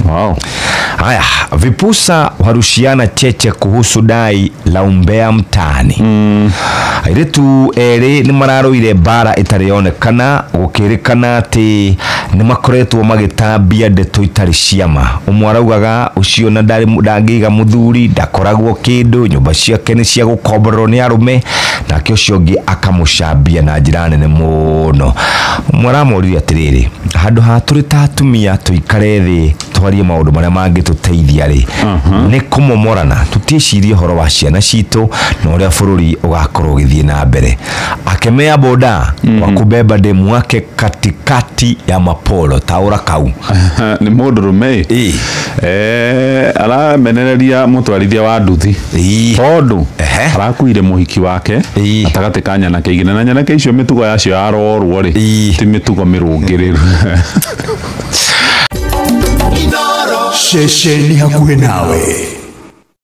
Wow. Haya, vipusa warushiana cheche kuhusu dai la umbea mtaani. Airetu eri ni mararoire bara itarionekana gukirikana ati ni makoretwo magitambia ndeto itari ciama. Umwe araugaga ucio na ndangiga muthuri ndakoragwo kindu, nyumba ciake ni cia gukomborwo ni arume, nake ucio ngi akamucambia na njira nene muno. Mwaramuriria atiriri, handu ha turi ta atumia tuikare thi twarie maundu maria mangituteithia ri ni kumomorana, tuticirie horo wa ciana citu na uria bururi ugakorwo githie na mbere. Akemea boda wa kubeba demu wake katikati ya mapolo taura kau ni mundu rume ala menereria mutwarithia wa nduthi tondu arakuire muhiki wake atagate kanya na keigina na nyana keicio mitugo yacio arorwo ri ti mitugo mirungiriru. Sheshe ni hakuhe nawe.